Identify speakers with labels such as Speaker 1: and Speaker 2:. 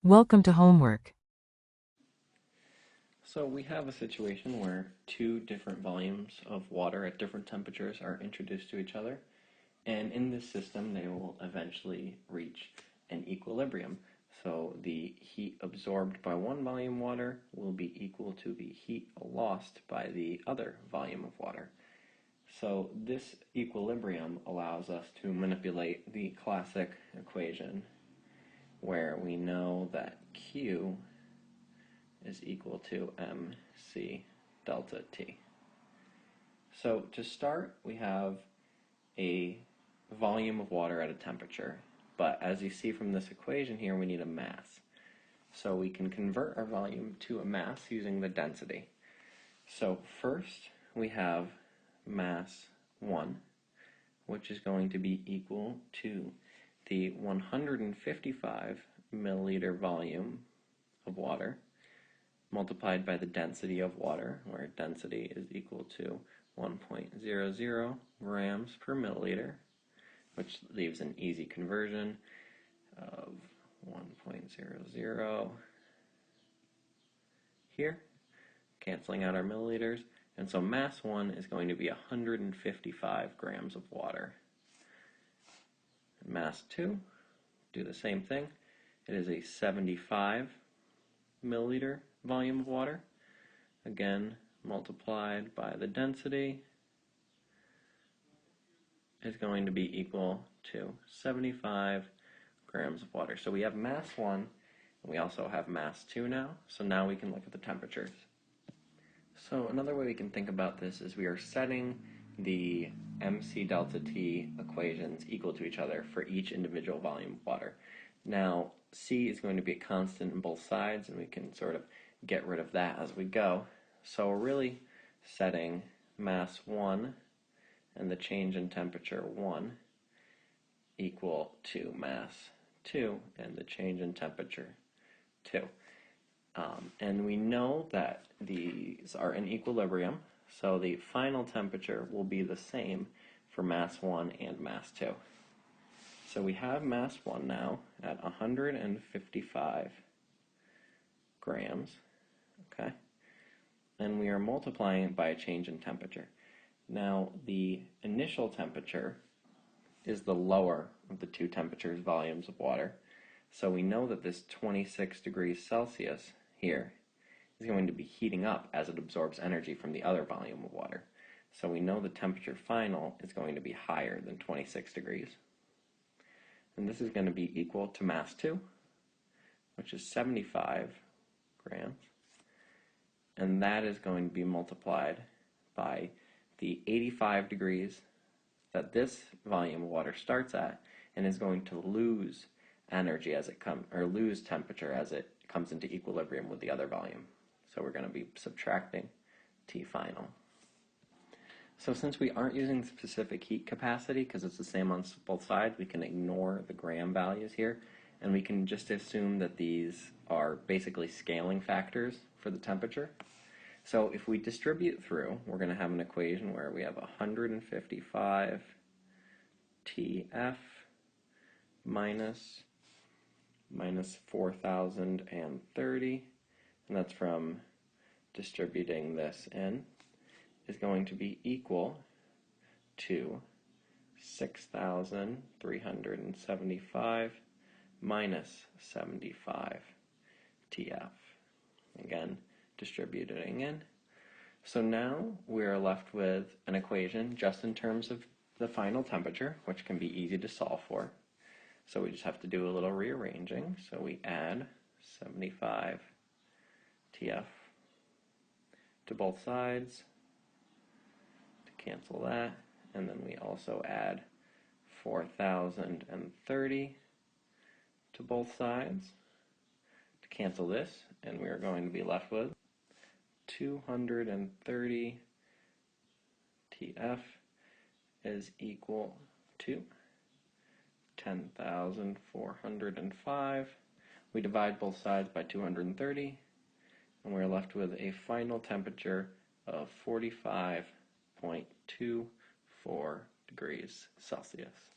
Speaker 1: Welcome to homework.
Speaker 2: So we have a situation where two different volumes of water at different temperatures are introduced to each other, and in this system they will eventually reach an equilibrium. So the heat absorbed by one volume of water will be equal to the heat lost by the other volume of water. So this equilibrium allows us to manipulate the classic equation where we know that Q is equal to mc delta T. So to start, we have a volume of water at a temperature, but as you see from this equation here, we need a mass. So we can convert our volume to a mass using the density. So first, we have mass 1, which is going to be equal to the 155 milliliter volume of water multiplied by the density of water, where density is equal to 1.00 grams per milliliter, which leaves an easy conversion of 1.00 here, canceling out our milliliters. And so mass 1 is going to be 155 grams of water. Mass 2, do the same thing. It is a 75 milliliter volume of water, again multiplied by the density, is going to be equal to 75 grams of water. So we have mass 1 and we also have mass 2 now, so now we can look at the temperatures. So another way we can think about this is we are setting the mc delta T equations equal to each other for each individual volume of water. Now C is going to be a constant in both sides, and we can sort of get rid of that as we go. So we're really setting mass 1 and the change in temperature 1 equal to mass 2 and the change in temperature 2. And we know that these are in equilibrium, so the final temperature will be the same for mass 1 and mass 2. So we have mass 1 now at 155 grams, okay? And we are multiplying it by a change in temperature. Now, the initial temperature is the lower of the two temperatures volumes of water. So we know that this 26 degrees Celsius here is going to be heating up as it absorbs energy from the other volume of water. So we know the temperature final is going to be higher than 26 degrees. And this is going to be equal to mass 2, which is 75 grams. And that is going to be multiplied by the 85 degrees that this volume of water starts at, and is going to lose energy as it comes, or lose temperature as it comes into equilibrium with the other volume. So we're going to be subtracting T final. So since we aren't using specific heat capacity, because it's the same on both sides, we can ignore the gram values here, and we can just assume that these are basically scaling factors for the temperature. So if we distribute through, we're going to have an equation where we have 155 TF minus 4030, and that's from distributing this in, is going to be equal to 6,375 minus 75 TF. Again, distributing in. So now we're left with an equation just in terms of the final temperature, which can be easy to solve for. So we just have to do a little rearranging. So we add 75 TF to both sides to cancel that, and then we also add 4030 to both sides to cancel this, and we are going to be left with 230 TF is equal to 10,405. We divide both sides by 230, and we're left with a final temperature of 45.24 degrees Celsius.